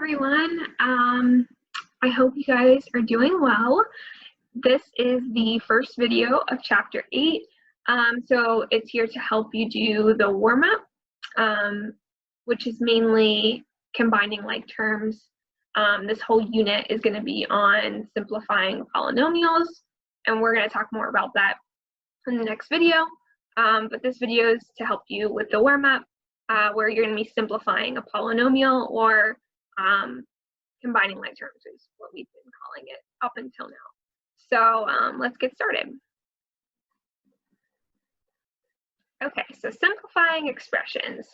everyone. I hope you guys are doing well. This is the first video of Chapter 8. So it's here to help you do the warm-up, which is mainly combining like terms. This whole unit is going to be on simplifying polynomials, and we're going to talk more about that in the next video. But this video is to help you with the warm-up, where you're going to be simplifying a polynomial or combining like terms is what we've been calling it up until now. So let's get started. Okay, so simplifying expressions.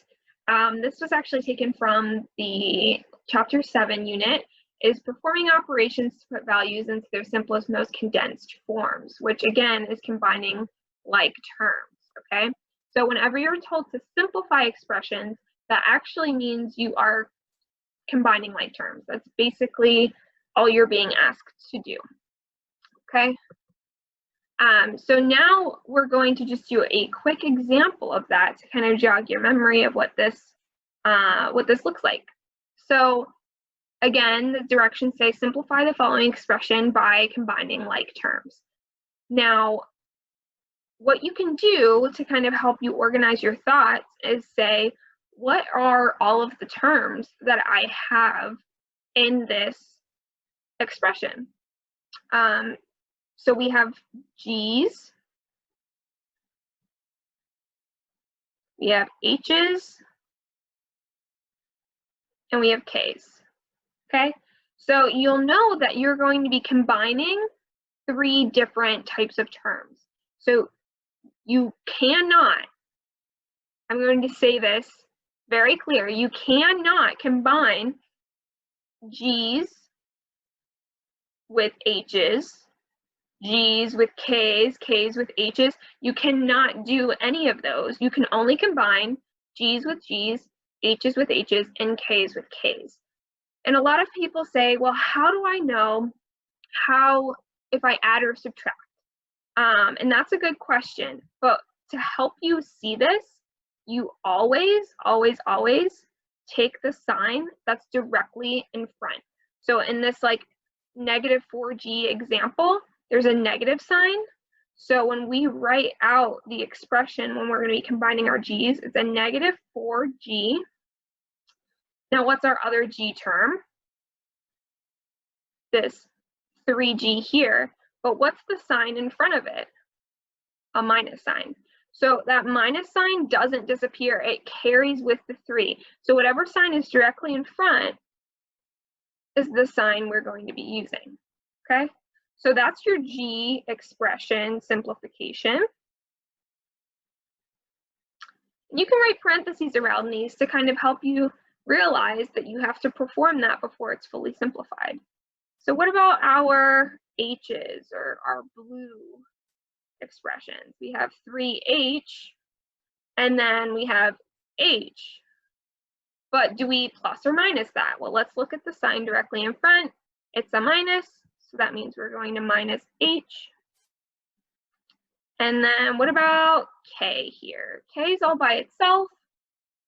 This was actually taken from the Chapter 7 unit, is performing operations to put values into their simplest, most condensed forms, which again is combining like terms, okay? So whenever you're told to simplify expressions, that actually means you are combining like terms. That's basically all you're being asked to do, okay? So now we're going to just do a quick example of that to kind of jog your memory of what this looks like. So again, the directions say simplify the following expression by combining like terms. Now, what you can do to kind of help you organize your thoughts is say, what are all of the terms that I have in this expression? So we have G's, we have H's, and we have K's, okay? So you'll know that you're going to be combining 3 different types of terms. So you cannot, I'm going to say this very clear, you cannot combine G's with H's, G's with K's, K's with H's. You cannot do any of those. You can only combine G's with G's, H's with H's, and K's with K's. And a lot of people say, well, how do I know if I add or subtract? And that's a good question. But to help you see this, you always take the sign that's directly in front. So in this like negative 4g example, there's a negative sign. So when we write out the expression, when we're going to be combining our g's, it's a negative 4g. Now what's our other g term? This 3g here. But what's the sign in front of it? A minus sign. So that minus sign doesn't disappear. It carries with the 3. So whatever sign is directly in front is the sign we're going to be using, okay? So that's your G expression simplification. You can write parentheses around these to kind of help you realize that you have to perform that before it's fully simplified. So what about our H's or our blue expressions? We have 3h and then we have h. But do we plus or minus that? Well, let's look at the sign directly in front. It's a minus, so that means we're going to minus h. And then what about k here? K is all by itself.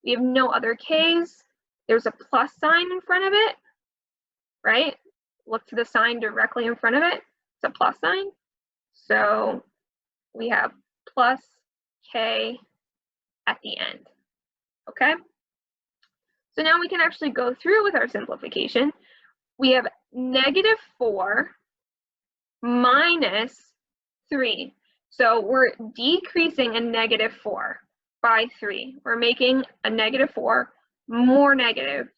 We have no other k's. There's a plus sign in front of it, right? Look to the sign directly in front of it. It's a plus sign. So we have plus k at the end, okay? So now we can actually go through with our simplification. We have negative 4 minus 3. So we're decreasing a negative 4 by 3. We're making a negative 4 more negative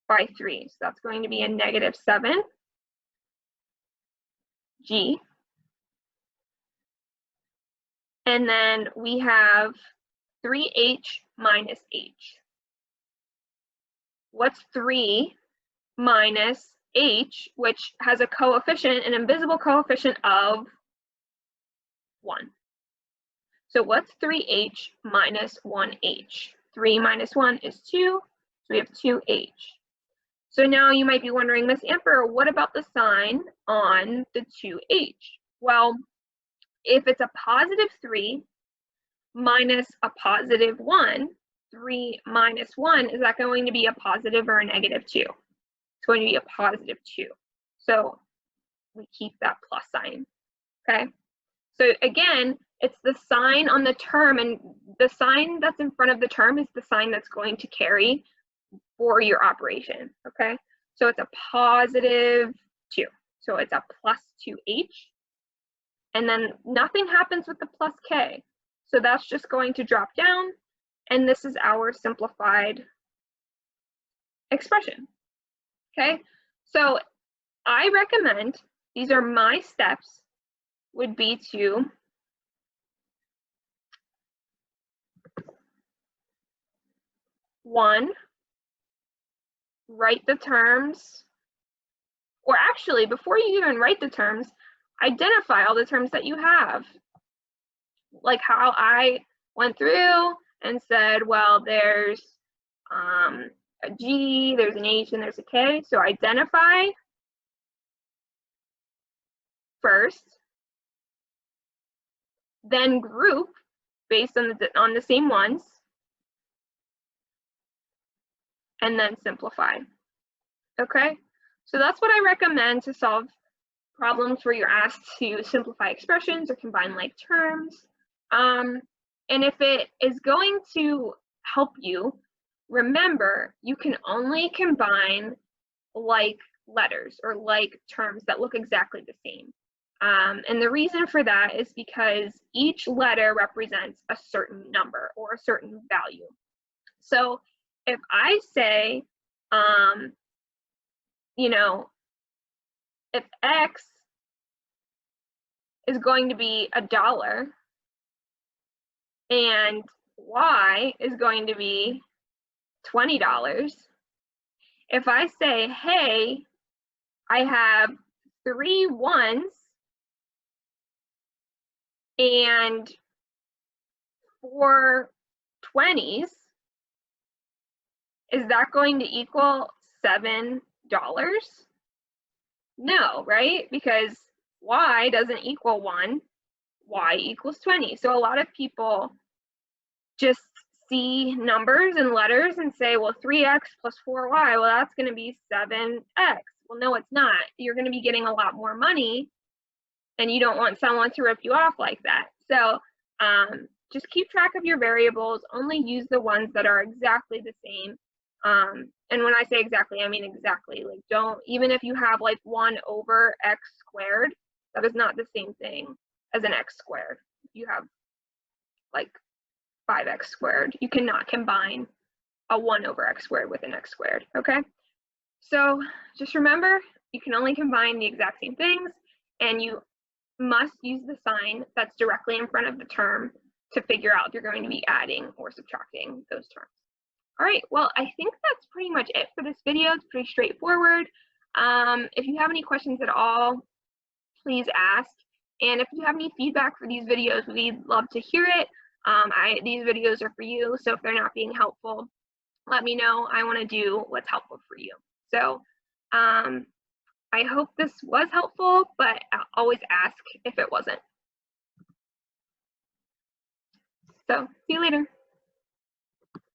by 3. So that's going to be a negative 7 G. And then we have 3h minus h. What's 3 minus h, which has a coefficient, an invisible coefficient of 1? So what's 3h minus 1h? 3 minus 1 is 2, so we have 2h. So now you might be wondering, Miss Amber, what about the sign on the 2h? Well, if it's a positive 3 minus a positive 1, 3 minus 1, is that going to be a positive or a negative 2? it's going to be a positive 2. So we keep that plus sign, okay? So again, it's the sign on the term, and the sign that's in front of the term is the sign that's going to carry for your operation, okay? So it's a positive 2. So it's a plus 2h. And then nothing happens with the plus k. So that's just going to drop down, and this is our simplified expression, okay? So I recommend, these are my steps, would be to one, write the terms, or actually, before you even write the terms, identify all the terms that you have. Like how I went through and said, well, there's a G, there's an H, and there's a K. So identify first, then group based on the same ones, and then simplify. Okay, so that's what I recommend to solve problems where you're asked to simplify expressions or combine like terms. And if it is going to help you, remember you can only combine like letters or like terms that look exactly the same. And the reason for that is because each letter represents a certain number or a certain value. So if I say, you know, if X is going to be $1 and Y is going to be $20, if I say, hey, I have 3 1s and 4 20s, is that going to equal $7? No, right? Because Y doesn't equal 1, Y equals 20. So a lot of people just see numbers and letters and say, well, 3x plus 4y, well, that's going to be 7x. Well, no, it's not. You're going to be getting a lot more money, and you don't want someone to rip you off like that. So just keep track of your variables. Only use the ones that are exactly the same. And when I say exactly, I mean exactly. Like, don't, even if you have like 1 over x squared, that is not the same thing as an x squared. If you have like 5x squared, you cannot combine a 1 over x squared with an x squared, okay? So just remember, you can only combine the exact same things, and you must use the sign that's directly in front of the term to figure out if you're going to be adding or subtracting those terms. All right, well, I think that's pretty much it for this video. It's pretty straightforward. If you have any questions at all, please ask. And if you have any feedback for these videos, we'd love to hear it. These videos are for you, so if they're not being helpful, let me know. I want to do what's helpful for you. So I hope this was helpful, but I'll always ask if it wasn't. So see you later.